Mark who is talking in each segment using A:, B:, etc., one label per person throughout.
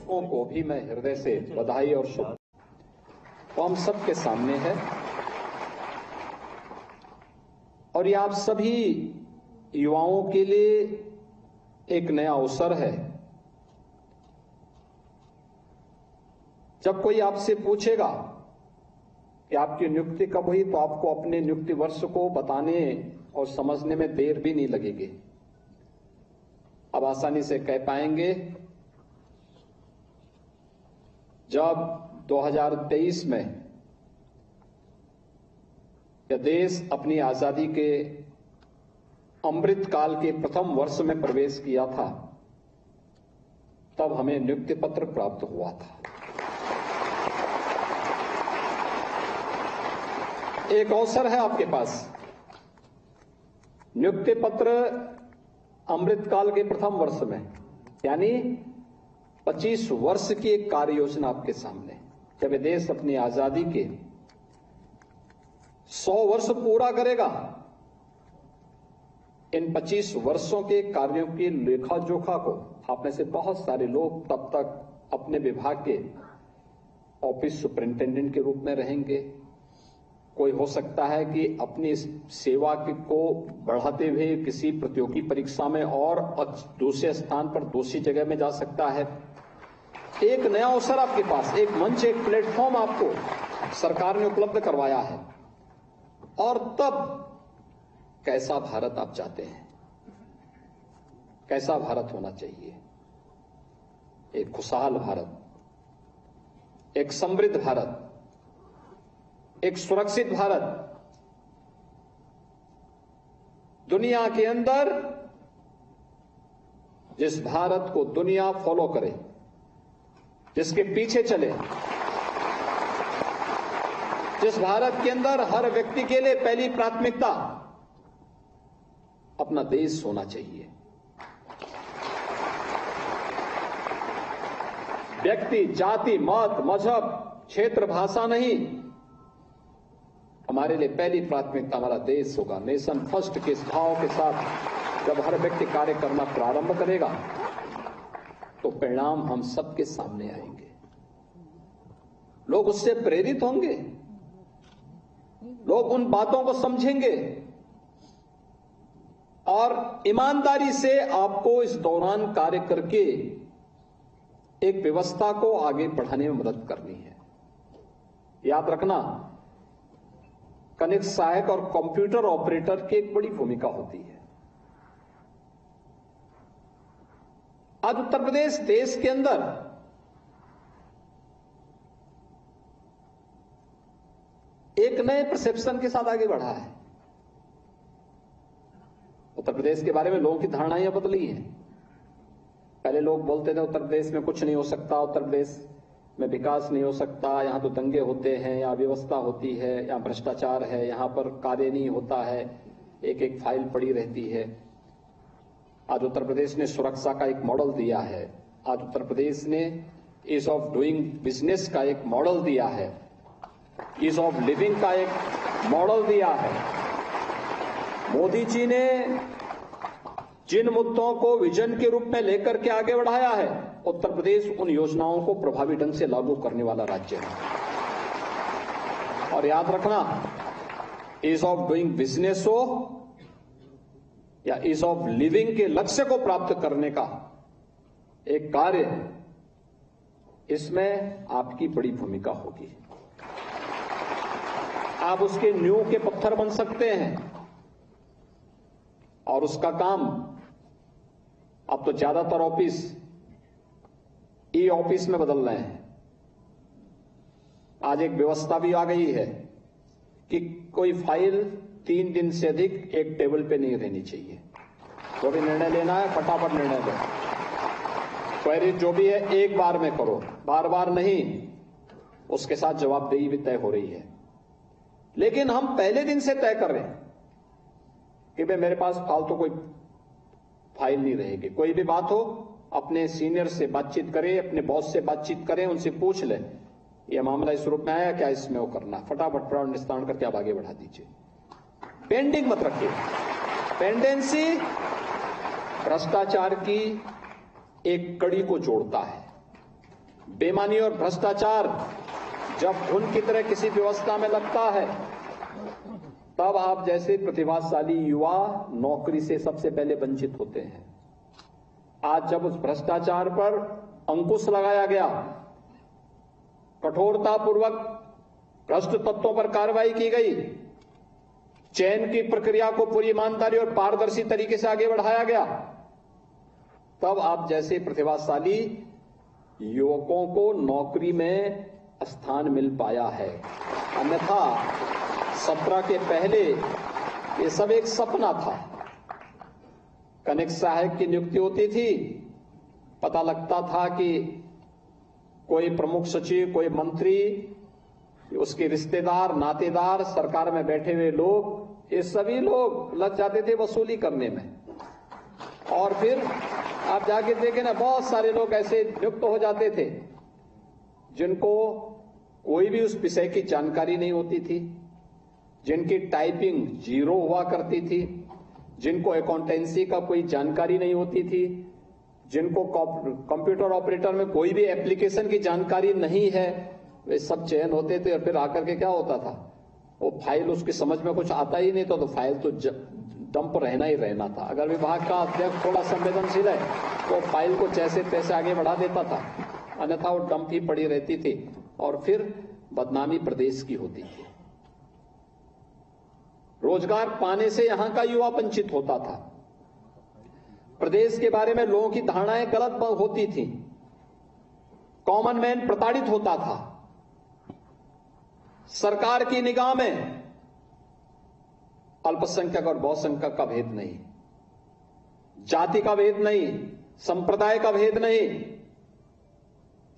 A: सबको को भी मैं हृदय से बधाई और शुभ तो हम सबके सामने है और ये आप सभी युवाओं के लिए एक नया अवसर है। जब कोई आपसे पूछेगा कि आपकी नियुक्ति कब हुई तो आपको अपने नियुक्ति वर्ष को बताने और समझने में देर भी नहीं लगेगी। अब आसानी से कह पाएंगे जब 2023 में यह देश अपनी आजादी के अमृत काल के प्रथम वर्ष में प्रवेश किया था, तब हमें नियुक्ति पत्र प्राप्त हुआ था। एक अवसर है आपके पास। नियुक्ति पत्र अमृत काल के प्रथम वर्ष में यानी 25 वर्ष की एक कार्य योजना आपके सामने। जब ये देश अपनी आजादी के 100 वर्ष पूरा करेगा, इन 25 वर्षों के कार्यों की लेखा जोखा को आप में से बहुत सारे लोग तब तक अपने विभाग के ऑफिस सुपरिंटेंडेंट के रूप में रहेंगे। कोई हो सकता है कि अपनी सेवा को बढ़ाते हुए किसी प्रतियोगी परीक्षा में और दूसरे स्थान पर दूसरी जगह में जा सकता है। एक नया अवसर आपके पास, एक मंच, एक प्लेटफॉर्म आपको सरकार ने उपलब्ध करवाया है। और तब कैसा भारत आप चाहते हैं, कैसा भारत होना चाहिए? एक खुशहाल भारत, एक समृद्ध भारत, एक सुरक्षित भारत, दुनिया के अंदर जिस भारत को दुनिया फॉलो करे, जिसके पीछे चले, जिस भारत के अंदर हर व्यक्ति के लिए पहली प्राथमिकता अपना देश होना चाहिए। व्यक्ति, जाति, मत, मजहब, क्षेत्र, भाषा नहीं, हमारे लिए पहली प्राथमिकता हमारा देश होगा। नेशन फर्स्ट के भाव के साथ जब हर व्यक्ति कार्य करना प्रारंभ करेगा तो परिणाम हम सबके सामने आएंगे। लोग उससे प्रेरित होंगे, लोग उन बातों को समझेंगे और ईमानदारी से आपको इस दौरान कार्य करके एक व्यवस्था को आगे बढ़ाने में मदद करनी है। याद रखना, कनिष्ठ सहायक और कंप्यूटर ऑपरेटर की एक बड़ी भूमिका होती है। आज उत्तर प्रदेश देश के अंदर एक नए परसेप्शन के साथ आगे बढ़ा है। उत्तर प्रदेश के बारे में लोगों की धारणाएं बदली हैं। पहले लोग बोलते थे उत्तर प्रदेश में कुछ नहीं हो सकता, उत्तर प्रदेश में विकास नहीं हो सकता, यहां तो दंगे होते हैं, यहाँ व्यवस्था होती है, यहाँ भ्रष्टाचार है, यहां पर कार्य नहीं होता है, एक एक फाइल पड़ी रहती है। आज उत्तर प्रदेश ने सुरक्षा का एक मॉडल दिया है। आज उत्तर प्रदेश ने ईज ऑफ डूइंग बिजनेस का एक मॉडल दिया है, ईज ऑफ लिविंग का एक मॉडल दिया है। मोदी जी ने जिन मुद्दों को विजन के रूप में लेकर के आगे बढ़ाया है, उत्तर प्रदेश उन योजनाओं को प्रभावी ढंग से लागू करने वाला राज्य है। और याद रखना, ईज ऑफ डूइंग बिजनेस हो या ईज ऑफ लिविंग के लक्ष्य को प्राप्त करने का एक कार्य, इसमें आपकी बड़ी भूमिका होगी। आप उसके नींव के पत्थर बन सकते हैं और उसका काम अब तो ज्यादातर ऑफिस ई ऑफिस में बदल रहे हैं। आज एक व्यवस्था भी आ गई है कि कोई फाइल 3 दिन से अधिक एक टेबल पे नहीं रहनी चाहिए। जो भी निर्णय लेना है फटाफट निर्णय लो। क्वेरी जो भी है एक बार में करो, बार बार नहीं। उसके साथ जवाबदेही भी तय हो रही है। लेकिन हम पहले दिन से तय कर रहे हैं कि भाई मेरे पास फालतू कोई फाइल नहीं रहेगी। कोई भी बात हो अपने सीनियर से बातचीत करें, अपने बॉस से बातचीत करें, उनसे पूछ लें ये मामला इस रूप में आया, क्या इसमें वो करना, फटाफट प्राण निस्तारण करके आप आगे बढ़ा दीजिए। पेंडिंग मत रखिए। पेंडेंसी भ्रष्टाचार की एक कड़ी को जोड़ता है। बेईमानी और भ्रष्टाचार जब घुन की तरह किसी व्यवस्था में लगता है, तब आप जैसे प्रतिभाशाली युवा नौकरी से सबसे पहले वंचित होते हैं। आज जब उस भ्रष्टाचार पर अंकुश लगाया गया, कठोरतापूर्वक भ्रष्ट तत्वों पर कार्रवाई की गई, चयन की प्रक्रिया को पूरी ईमानदारी और पारदर्शी तरीके से आगे बढ़ाया गया, तब आप जैसे प्रतिभाशाली युवकों को नौकरी में स्थान मिल पाया है। अन्यथा 17 के पहले ये सब एक सपना था। कनिष्ठ सहायक की नियुक्ति होती थी, पता लगता था कि कोई प्रमुख सचिव, कोई मंत्री, उसके रिश्तेदार, नातेदार, सरकार में बैठे हुए लोग, ये सभी लोग लग जाते थे वसूली करने में। और फिर आप जाके देखें ना, बहुत सारे लोग ऐसे नियुक्त हो जाते थे जिनको कोई भी उस विषय की जानकारी नहीं होती थी, जिनकी टाइपिंग 0 हुआ करती थी, जिनको अकाउंटेंसी का कोई जानकारी नहीं होती थी, जिनको कंप्यूटर ऑपरेटर में कोई भी एप्लीकेशन की जानकारी नहीं है, वे सब चयन होते थे। और फिर आकर के क्या होता था, वो फाइल उसकी समझ में कुछ आता ही नहीं था, तो फाइल तो डंप रहना ही रहना था। अगर विभाग का अध्यक्ष थोड़ा संवेदनशील है तो फाइल को जैसे तैसे आगे बढ़ा देता था, अन्यथा वो डंप ही पड़ी रहती थी और फिर बदनामी प्रदेश की होती थी। रोजगार पाने से यहां का युवा वंचित होता था। प्रदेश के बारे में लोगों की धारणाएं गलत होती थी। कॉमन मैन प्रताड़ित होता था। सरकार की निगाह में अल्पसंख्यक और बहुसंख्यक का भेद नहीं, जाति का भेद नहीं, संप्रदाय का भेद नहीं।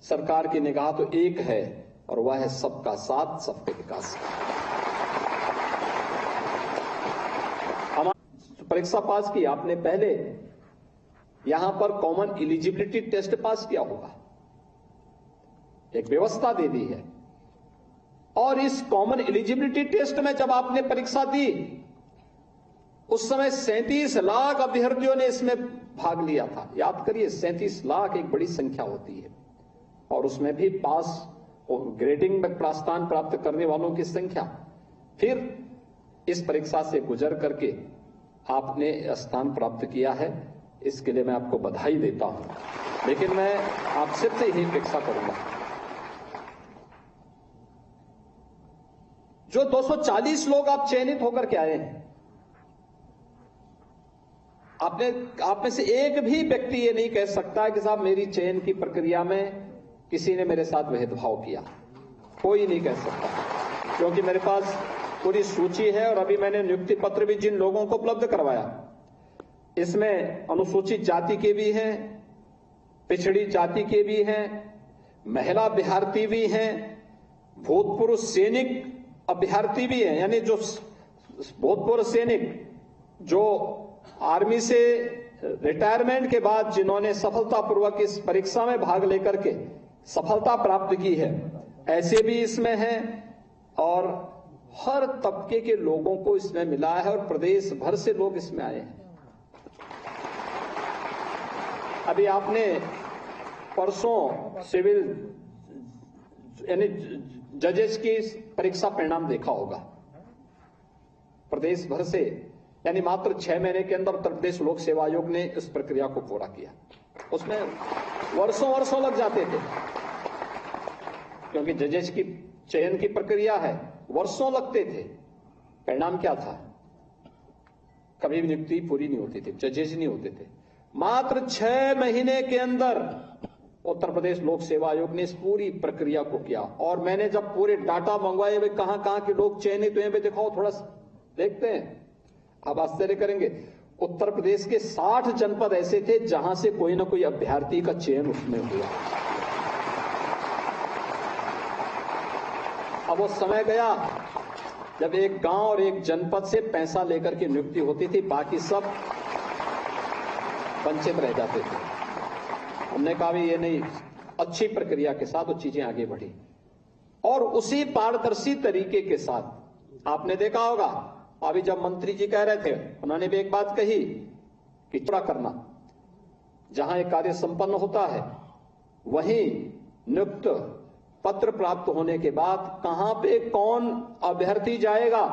A: सरकार की निगाह तो एक है और वह है सबका साथ, सबके विकास। परीक्षा पास की आपने, पहले यहां पर कॉमन एलिजिबिलिटी टेस्ट पास किया होगा, एक व्यवस्था दे दी है। और इस कॉमन एलिजिबिलिटी टेस्ट में जब आपने परीक्षा दी, उस समय 37 लाख अभ्यर्थियों ने इसमें भाग लिया था। याद करिए, 37 लाख एक बड़ी संख्या होती है, और उसमें भी पास और ग्रेडिंग में प्रस्थान प्राप्त करने वालों की संख्या। फिर इस परीक्षा से गुजर करके आपने स्थान प्राप्त किया है, इसके लिए मैं आपको बधाई देता हूं। लेकिन मैं आपसे यही अपेक्षा करूंगा, जो 240 लोग आप चयनित होकर के आए हैं, आप में से एक भी व्यक्ति ये नहीं कह सकता कि साहब मेरी चयन की प्रक्रिया में किसी ने मेरे साथ भेदभाव किया। कोई नहीं कह सकता, क्योंकि मेरे पास पूरी सूची है। और अभी मैंने नियुक्ति पत्र भी जिन लोगों को उपलब्ध करवाया, इसमें अनुसूचित जाति के भी हैं, पिछड़ी जाति के भी हैं, महिला अभ्यर्थी भी हैं, भूतपूर्व सैनिक अभ्यर्थी भी हैं। यानी जो भूतपूर्व सैनिक जो आर्मी से रिटायरमेंट के बाद जिन्होंने सफलतापूर्वक इस परीक्षा में भाग लेकर के सफलता प्राप्त की है, ऐसे भी इसमें हैं। और हर तबके के लोगों को इसमें मिला है और प्रदेश भर से लोग इसमें आए हैं। अभी आपने परसों सिविल यानी जजेस की परीक्षा परिणाम देखा होगा। प्रदेश भर से, यानी मात्र 6 महीने के अंदर उत्तर प्रदेश लोक सेवा आयोग ने इस प्रक्रिया को पूरा किया। उसमें वर्षों लग जाते थे, क्योंकि जजेस की चयन की प्रक्रिया है, वर्षों लगते थे। परिणाम क्या था, कभी भी नियुक्ति पूरी नहीं होती थी, जजेस नहीं होते थे। मात्र 6 महीने के अंदर उत्तर प्रदेश लोक सेवा आयोग ने इस पूरी प्रक्रिया को किया। और मैंने जब पूरे डाटा मंगवाए, वे कहां कहां के लोग चयनित हुए, दिखाओ थोड़ा देखते हैं, आप आश्चर्य करेंगे। उत्तर प्रदेश के 60 जनपद ऐसे थे जहां से कोई ना कोई अभ्यर्थी का चयन उसमें हुआ। अब वो समय गया जब एक गांव और एक जनपद से पैसा लेकर के नियुक्ति होती थी, बाकी सब वंचित रह जाते थे। हमने कहा भी ये नहीं, अच्छी प्रक्रिया के साथ वो चीजें आगे बढ़ी। और उसी पारदर्शी तरीके के साथ आपने देखा होगा, अभी जब मंत्री जी कह रहे थे, उन्होंने भी एक बात कही कि पूरा करना, जहां एक कार्य संपन्न होता है वहीं नियुक्त पत्र प्राप्त होने के बाद कहां पे कौन अभ्यर्थी जाएगा,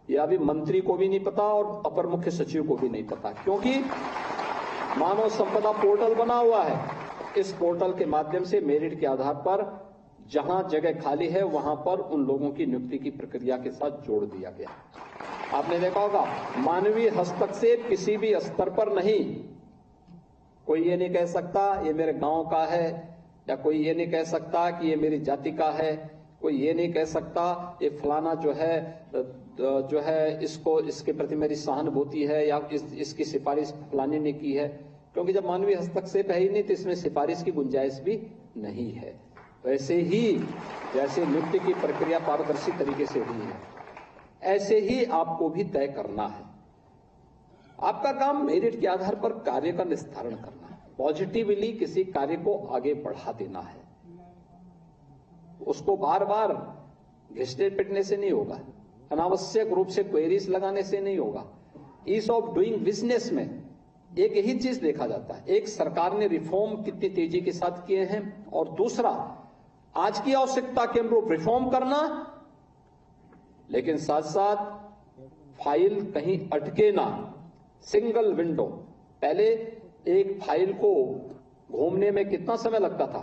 A: यह अभी मंत्री को भी नहीं पता और अपर मुख्य सचिव को भी नहीं पता, क्योंकि मानव संपदा पोर्टल बना हुआ है। इस पोर्टल के माध्यम से मेरिट के आधार पर जहां जगह खाली है वहां पर उन लोगों की नियुक्ति की प्रक्रिया के साथ जोड़ दिया गया। आपने देखा होगा, मानवीय हस्तक्षेप किसी भी स्तर पर नहीं। कोई ये नहीं कह सकता ये मेरे गांव का है, या कोई ये नहीं कह सकता कि ये मेरी जाति का है, कोई ये नहीं कह सकता ये फलाना जो है इसको इसके प्रति मेरी सहानुभूति है या इसकी सिफारिश फलाने ने की है, क्योंकि जब मानवीय हस्तक्षेप है ही नहीं तो इसमें सिफारिश की गुंजाइश भी नहीं है। वैसे ही जैसे नियुक्ति की प्रक्रिया पारदर्शी तरीके से हुई है, ऐसे ही आपको भी तय करना है। आपका काम मेरिट के आधार पर कार्य का निस्तारण करना है, पॉजिटिवली किसी कार्य को आगे बढ़ा देना है। उसको बार बार घिसने पिटने से नहीं होगा, अनावश्यक रूप से क्वेरीज लगाने से नहीं होगा। ईज ऑफ डूइंग बिजनेस में एक यही चीज देखा जाता है, एक सरकार ने रिफॉर्म कितनी तेजी के साथ किए हैं, और दूसरा आज की आवश्यकता के अनुरूप रिफॉर्म करना, लेकिन साथ साथ फाइल कहीं अटके ना। सिंगल विंडो, पहले एक फाइल को घूमने में कितना समय लगता था,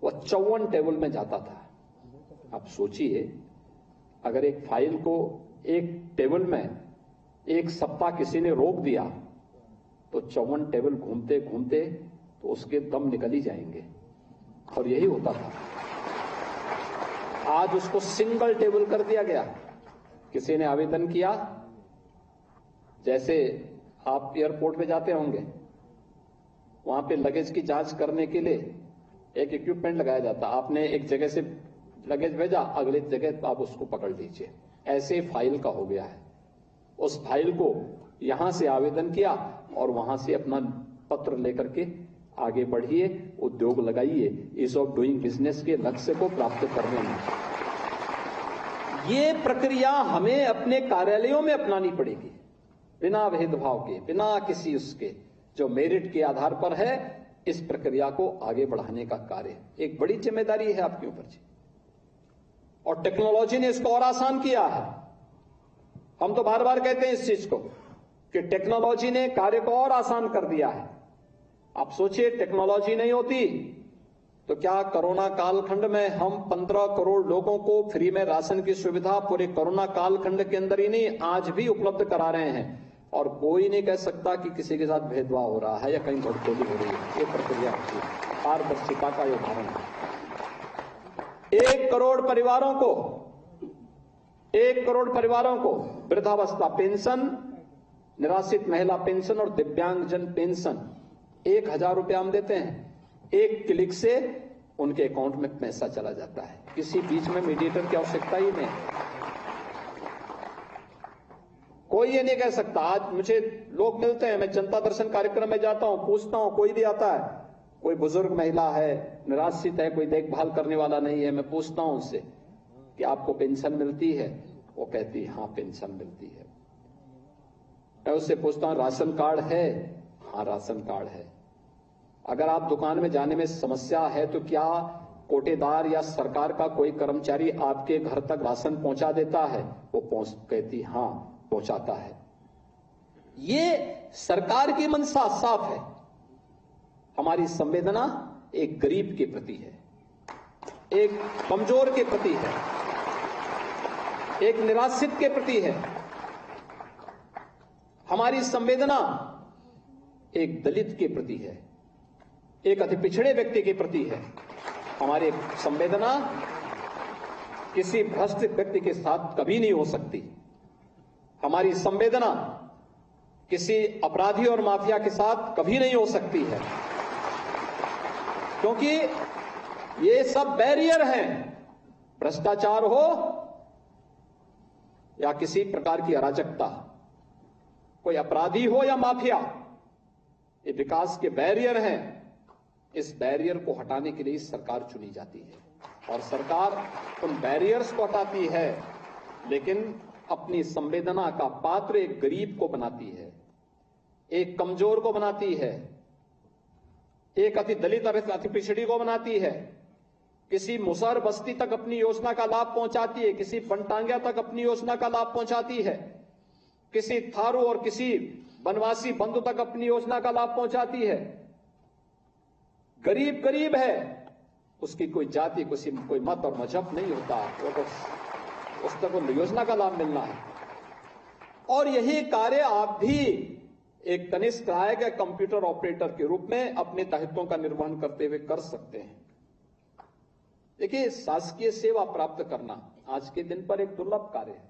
A: वह 54 टेबल में जाता था। आप सोचिए, अगर एक फाइल को एक टेबल में एक सप्ताह किसी ने रोक दिया तो 54 टेबल घूमते घूमते तो उसके दम निकल ही जाएंगे, और यही होता था। आज उसको सिंगल टेबल कर दिया गया। किसी ने आवेदन किया, जैसे आप एयरपोर्ट पे जाते होंगे, वहां पे लगेज की जांच करने के लिए एक इक्विपमेंट लगाया जाता, आपने एक जगह से लगेज भेजा, अगली जगह आप उसको पकड़ लीजिए। ऐसे फाइल का हो गया है। उस फाइल को यहां से आवेदन किया और वहां से अपना पत्र लेकर के आगे बढ़िए, उद्योग लगाइए, ईज ऑफ डूइंग बिजनेस के लक्ष्य को प्राप्त करने में। ये प्रक्रिया हमें अपने कार्यालयों में अपनानी पड़ेगी, बिना भेदभाव के, बिना किसी उसके, जो मेरिट के आधार पर है। इस प्रक्रिया को आगे बढ़ाने का कार्य एक बड़ी जिम्मेदारी है आपके ऊपर जी, और टेक्नोलॉजी ने इसको और आसान किया है। हम तो बार बार कहते हैं इस चीज को कि टेक्नोलॉजी ने कार्य को और आसान कर दिया है। आप सोचिए, टेक्नोलॉजी नहीं होती तो क्या कोरोना कालखंड में हम 15 करोड़ लोगों को फ्री में राशन की सुविधा पूरे कोरोना कालखंड के अंदर ही नहीं, आज भी उपलब्ध करा रहे हैं, और कोई नहीं कह सकता कि किसी के साथ भेदभाव हो रहा है या कहीं घटखोली हो रही है। ये प्रक्रिया होती है, पारदर्शिता का उदाहरण है। 1 करोड़ परिवारों को वृद्धावस्था पेंशन, निराश्रित महिला पेंशन और दिव्यांगजन पेंशन 1000 रुपया हम देते हैं। एक क्लिक से उनके अकाउंट में पैसा चला जाता है, किसी बीच में मीडिएटर की आवश्यकता ही नहीं। कोई ये नहीं कह सकता। आज मुझे लोग मिलते हैं, मैं जनता दर्शन कार्यक्रम में जाता हूं, पूछता हूं, कोई भी आता है, कोई बुजुर्ग महिला है, निराश्रित है, कोई देखभाल करने वाला नहीं है, मैं पूछता हूं उससे कि आपको पेंशन मिलती है? वो कहती है हाँ पेंशन मिलती है। मैं उससे पूछता हूं राशन कार्ड है? हाँ राशन कार्ड है। अगर आप दुकान में जाने में समस्या है तो क्या कोटेदार या सरकार का कोई कर्मचारी आपके घर तक राशन पहुंचा देता है? वो कहती हाँ पहुंचाता है। ये सरकार की मंशा साफ है। हमारी संवेदना एक गरीब के प्रति है, एक कमजोर के प्रति है, एक निराश्रित के प्रति है। हमारी संवेदना एक दलित के प्रति है, एक अति पिछड़े व्यक्ति के प्रति है। हमारी संवेदना किसी भ्रष्ट व्यक्ति के साथ कभी नहीं हो सकती। हमारी संवेदना किसी अपराधी और माफिया के साथ कभी नहीं हो सकती है, क्योंकि ये सब बैरियर हैं। भ्रष्टाचार हो या किसी प्रकार की अराजकता, कोई अपराधी हो या माफिया, ये विकास के बैरियर हैं। इस बैरियर को हटाने के लिए सरकार चुनी जाती है और सरकार उन बैरियर्स को हटाती है, लेकिन अपनी संवेदना का पात्र एक गरीब को बनाती है, एक कमजोर को बनाती है, एक अति दलित अति पिछड़ी को बनाती है, किसी मुसहर बस्ती तक अपनी योजना का लाभ पहुंचाती है, किसी बनटांगिया तक अपनी योजना का लाभ पहुंचाती है, किसी थारू और किसी बनवासी बंधु तक अपनी योजना का लाभ पहुंचाती है। गरीब गरीब है, उसकी कोई जाति, कोई मत और मजहब नहीं होता, वो तो उस तक योजना का लाभ मिलना है। और यही कार्य आप भी एक कनिष्ठ सहायक या कंप्यूटर ऑपरेटर के रूप में अपने दायित्वों का निर्वहन करते हुए कर सकते हैं। देखिए, शासकीय सेवा प्राप्त करना आज के दिन पर एक दुर्लभ कार्य है,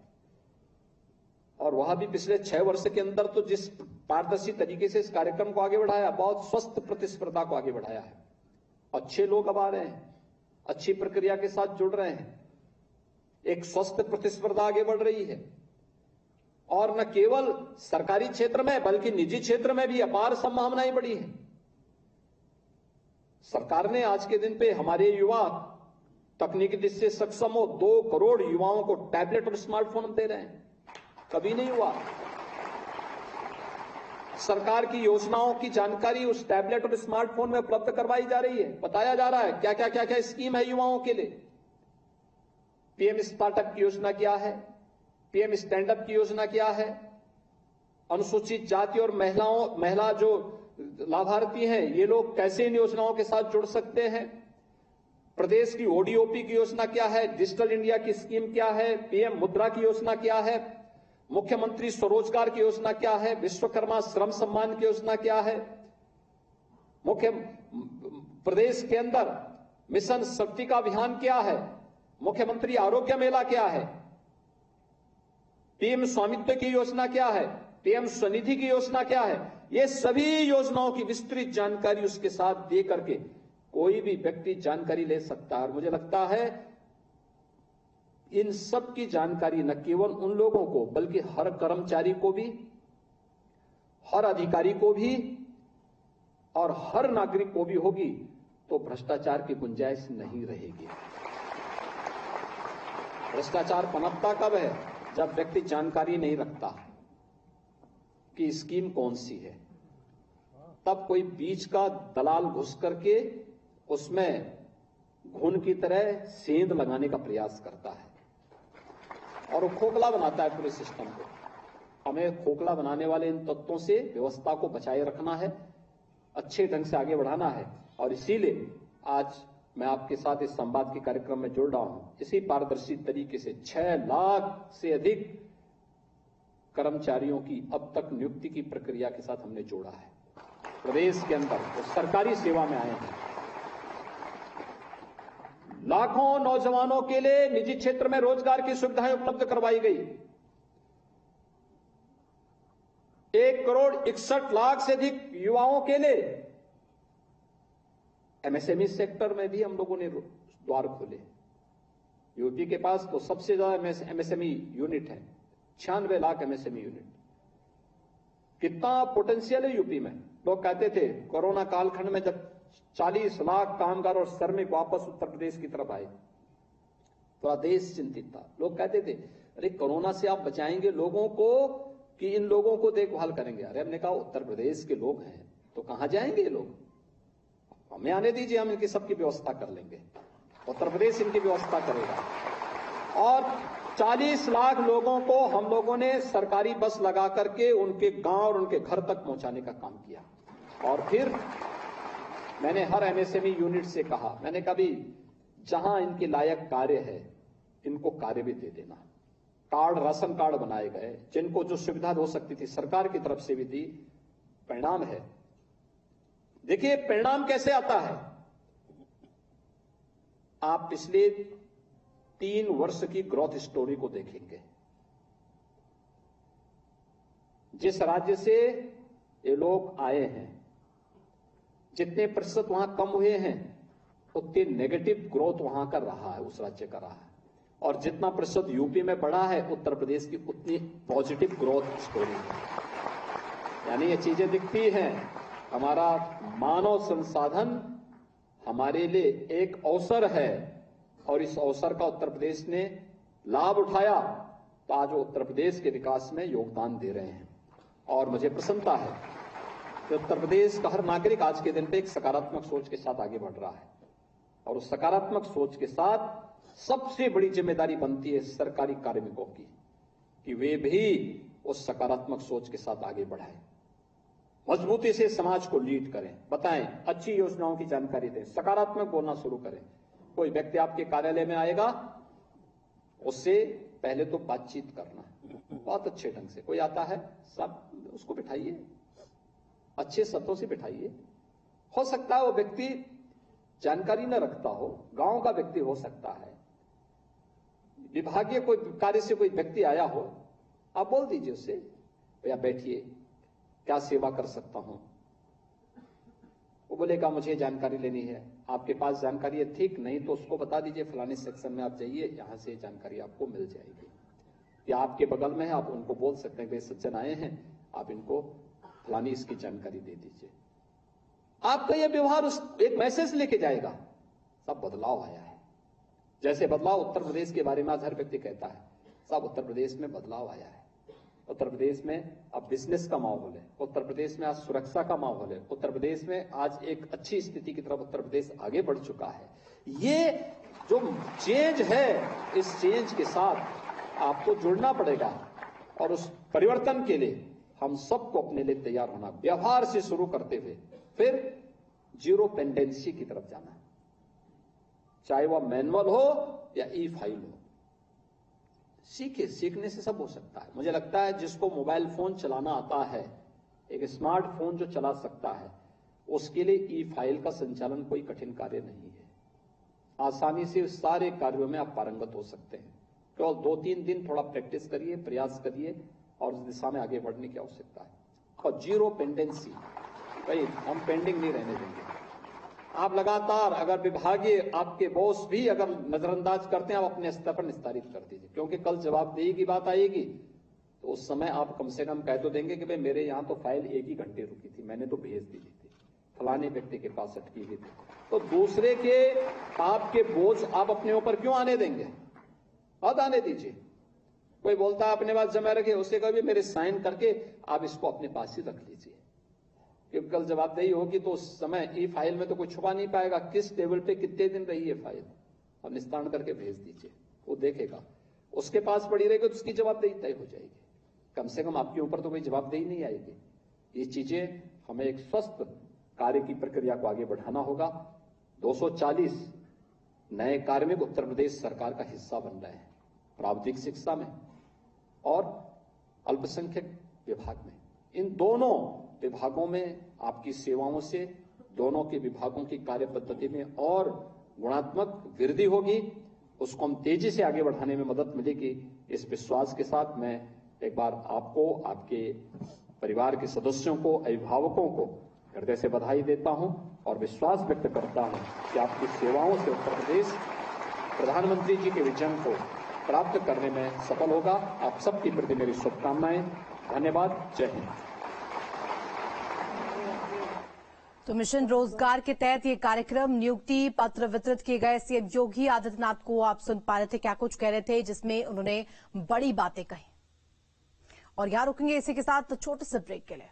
A: और वह भी पिछले 6 वर्ष के अंदर तो जिस पारदर्शी तरीके से इस कार्यक्रम को आगे बढ़ाया, बहुत स्वस्थ प्रतिस्पर्धा को आगे बढ़ाया है। अच्छे लोग अब आ रहे हैं, अच्छी प्रक्रिया के साथ जुड़ रहे हैं, एक स्वस्थ प्रतिस्पर्धा आगे बढ़ रही है, और न केवल सरकारी क्षेत्र में बल्कि निजी क्षेत्र में भी अपार संभावनाएं बढ़ी हैं। सरकार ने आज के दिन पे हमारे युवा तकनीकी दृष्टि से सक्षम हो 2 करोड़ युवाओं को टैबलेट और स्मार्टफोन हम दे रहे हैं, कभी नहीं हुआ। सरकार की योजनाओं की जानकारी उस टैबलेट और स्मार्टफोन में उपलब्ध करवाई जा रही है, बताया जा रहा है क्या क्या क्या क्या स्कीम है युवाओं के लिए। पीएम स्टार्टअप की योजना क्या है, पीएम स्टैंड अप की योजना क्या है, अनुसूचित जाति और महिला जो लाभार्थी हैं ये लोग कैसे इन योजनाओं के साथ जुड़ सकते हैं, प्रदेश की ओडीओपी की योजना क्या है, डिजिटल इंडिया की स्कीम क्या है, पीएम मुद्रा की योजना क्या है, मुख्यमंत्री स्वरोजगार की योजना क्या है, विश्वकर्मा श्रम सम्मान की योजना क्या है, मुख्य प्रदेश के अंदर मिशन शक्ति का अभियान क्या है, मुख्यमंत्री आरोग्य मेला क्या है, पीएम स्वामित्व की योजना क्या है, पीएम स्वनिधि की योजना क्या है। ये सभी योजनाओं की विस्तृत जानकारी उसके साथ दे करके कोई भी व्यक्ति जानकारी ले सकता है। और मुझे लगता है इन सब की जानकारी न केवल उन लोगों को बल्कि हर कर्मचारी को भी, हर अधिकारी को भी और हर नागरिक को भी होगी तो भ्रष्टाचार की गुंजाइश नहीं रहेगी। भ्रष्टाचार पनपता कब है? जब व्यक्ति जानकारी नहीं रखता कि स्कीम कौन सी है, तब कोई बीच का दलाल घुस करके उसमें घुन की तरह सेंध लगाने का प्रयास करता है और वो खोखला बनाता है पूरे सिस्टम को। हमें खोखला बनाने वाले इन तत्वों से व्यवस्था को बचाए रखना है, अच्छे ढंग से आगे बढ़ाना है। और इसीलिए आज मैं आपके साथ इस संवाद के कार्यक्रम में जुड़ रहा हूं। इसी पारदर्शी तरीके से 6 लाख से अधिक कर्मचारियों की अब तक नियुक्ति की प्रक्रिया के साथ हमने जोड़ा है प्रदेश के अंदर, वो सरकारी सेवा में आए हैं। लाखों नौजवानों के लिए निजी क्षेत्र में रोजगार की सुविधाएं उपलब्ध करवाई गई। 1 करोड़ 61 लाख से अधिक युवाओं के लिए एमएसएमई सेक्टर में भी हम लोगों ने द्वार खोले। यूपी के पास तो सबसे ज्यादा एमएसएमई यूनिट है, 96 लाख एमएसएमई यूनिट। कितना पोटेंशियल है यूपी में। लोग कहते थे कोरोना कालखंड में जब 40 लाख कामगार और श्रमिक वापस उत्तर प्रदेश की तरफ आए, पूरा देश चिंतित था। लोग कहते थे अरे कोरोना से आप बचाएंगे लोगों को कि इन लोगों को देखभाल करेंगे। अरे हमने कहा उत्तर प्रदेश के लोग हैं तो कहां जाएंगे ये लोग, हमें आने दीजिए, हम इनकी सबकी व्यवस्था कर लेंगे, उत्तर प्रदेश इनकी व्यवस्था करेगा। और 40 लाख लोगों को हम लोगों ने सरकारी बस लगा करके उनके गांव और उनके घर तक पहुंचाने का काम किया। और फिर मैंने हर एमएसएमई यूनिट से कहा, मैंने कहा भी जहां इनके लायक कार्य है इनको कार्य भी दे देना। कार्ड, राशन कार्ड बनाए गए, जिनको जो सुविधा हो सकती थी सरकार की तरफ से भी दी। परिणाम है, देखिए परिणाम कैसे आता है। आप पिछले 3 वर्ष की ग्रोथ स्टोरी को देखेंगे। जिस राज्य से ये लोग आए हैं, जितने प्रतिशत वहां कम हुए हैं उतने नेगेटिव ग्रोथ वहां का रहा है, उस राज्य का रहा है। और जितना प्रतिशत यूपी में बढ़ा है उत्तर प्रदेश की उतनी पॉजिटिव ग्रोथ स्टोरी है। यानी ये चीजें दिखती हैं। हमारा मानव संसाधन हमारे लिए एक अवसर है और इस अवसर का उत्तर प्रदेश ने लाभ उठाया तो आज वो उत्तर प्रदेश के विकास में योगदान दे रहे हैं। और मुझे प्रसन्नता है कि उत्तर प्रदेश का हर नागरिक आज के दिन पे एक सकारात्मक सोच के साथ आगे बढ़ रहा है। और उस सकारात्मक सोच के साथ सबसे बड़ी जिम्मेदारी बनती है सरकारी कार्मिकों की कि वे भी उस सकारात्मक सोच के साथ आगे बढ़ाएं, मजबूती से समाज को लीड करें, बताएं, अच्छी योजनाओं की जानकारी दें, सकारात्मक बोलना शुरू करें। कोई व्यक्ति आपके कार्यालय में आएगा, उससे पहले तो बातचीत करना बहुत अच्छे ढंग से। कोई आता है, सब उसको बिठाइए, अच्छे शब्दों से बिठाइए। हो सकता है वो व्यक्ति जानकारी न रखता हो, गांव का व्यक्ति हो सकता है, विभागीय कोई कार्य से कोई व्यक्ति आया हो, आप बोल दीजिए उससे, भैया बैठिए, क्या सेवा कर सकता हूं। वो बोलेगा मुझे जानकारी लेनी है। आपके पास जानकारी है, ठीक, नहीं तो उसको बता दीजिए फलाने सेक्शन में आप जाइए, यहां से जानकारी आपको मिल जाएगी। या आपके बगल में है, आप उनको बोल सकते हैं, भाई सज्जन आए हैं, आप इनको फलानी इसकी जानकारी दे दीजिए। आपका यह व्यवहार उस एक मैसेज लेके जाएगा, सब बदलाव आया है। जैसे बदलाव उत्तर प्रदेश के बारे में आज हर व्यक्ति कहता है, सब उत्तर प्रदेश में बदलाव आया है। उत्तर प्रदेश में अब बिजनेस का माहौल है, उत्तर प्रदेश में आज सुरक्षा का माहौल है, उत्तर प्रदेश में आज एक अच्छी स्थिति की तरफ उत्तर प्रदेश आगे बढ़ चुका है। ये जो चेंज है, इस चेंज के साथ आपको जुड़ना पड़ेगा और उस परिवर्तन के लिए हम सबको अपने लिए तैयार होना, व्यवहार से शुरू करते हुए फिर जीरो पेंडेंसी की तरफ जाना, चाहे वह मैनुअल हो या ई फाइल हो। सीखे, सीखने से सब हो सकता है। मुझे लगता है जिसको मोबाइल फोन चलाना आता है, एक स्मार्टफोन जो चला सकता है, उसके लिए ई फाइल का संचालन कोई कठिन कार्य नहीं है। आसानी से सारे कार्यों में आप पारंगत हो सकते हैं। केवल 2-3 दिन थोड़ा प्रैक्टिस करिए, प्रयास करिए और उस दिशा में आगे बढ़ने की आवश्यकता है। और जीरो पेंडेंसी, भाई हम पेंडिंग नहीं रहने देंगे। आप लगातार, अगर विभागीय आपके बॉस भी अगर नजरअंदाज करते हैं, आप अपने स्तर पर निस्तारित कर दीजिए, क्योंकि कल जवाबदेही की बात आएगी तो उस समय आप कम से कम कह तो देंगे कि भाई मेरे यहां तो फाइल 1 ही घंटे रुकी थी, मैंने तो भेज दी थी, फलाने व्यक्ति के पास अटकी हुई थी। तो दूसरे के आपके बोझ आप अपने ऊपर क्यों आने देंगे? मत आने दीजिए। कोई बोलता है अपने पास जमा रखे, उससे कभी मेरे साइन करके आप इसको अपने पास ही रख लीजिए, क्योंकि कल जवाबदेही होगी तो उस समय ई फाइल में तो कोई छुपा नहीं पाएगा किस टेबल पे कितने दिन रही है फाइल। अब निस्तारण करके भेज दीजिए, वो देखेगा, उसके पास पड़ी रहेगी तो उसकी जवाबदेही तय हो जाएगी। कम से कम आपके ऊपर तो कोई जवाबदेही नहीं आएगी। ये चीजें हमें एक स्वस्थ कार्य की प्रक्रिया को आगे बढ़ाना होगा। 240 नए कार्मिक उत्तर प्रदेश सरकार का हिस्सा बन रहे हैं, प्राविधिक शिक्षा में और अल्पसंख्यक विभाग में। इन दोनों विभागों में आपकी सेवाओं से दोनों के विभागों की कार्य पद्धति में और गुणात्मक वृद्धि होगी, उसको हम तेजी से आगे बढ़ाने में मदद मिलेगी। इस विश्वास के साथ मैं एक बार आपको, आपके परिवार के सदस्यों को, अभिभावकों को हृदय से बधाई देता हूं और विश्वास व्यक्त करता हूं कि आपकी सेवाओं से उत्तर प्रदेश प्रधानमंत्री जी के विजन को प्राप्त करने में सफल होगा। आप सबके प्रति मेरी शुभकामनाएं। धन्यवाद। जय हिंद।
B: तो मिशन रोजगार के तहत ये कार्यक्रम नियुक्ति पत्र वितरित किए गए। सीएम योगी आदित्यनाथ को आप सुन पा रहे थे, क्या कुछ कह रहे थे, जिसमें उन्होंने बड़ी बातें कही। और यहां रुकेंगे इसी के साथ छोटे से ब्रेक के लिए।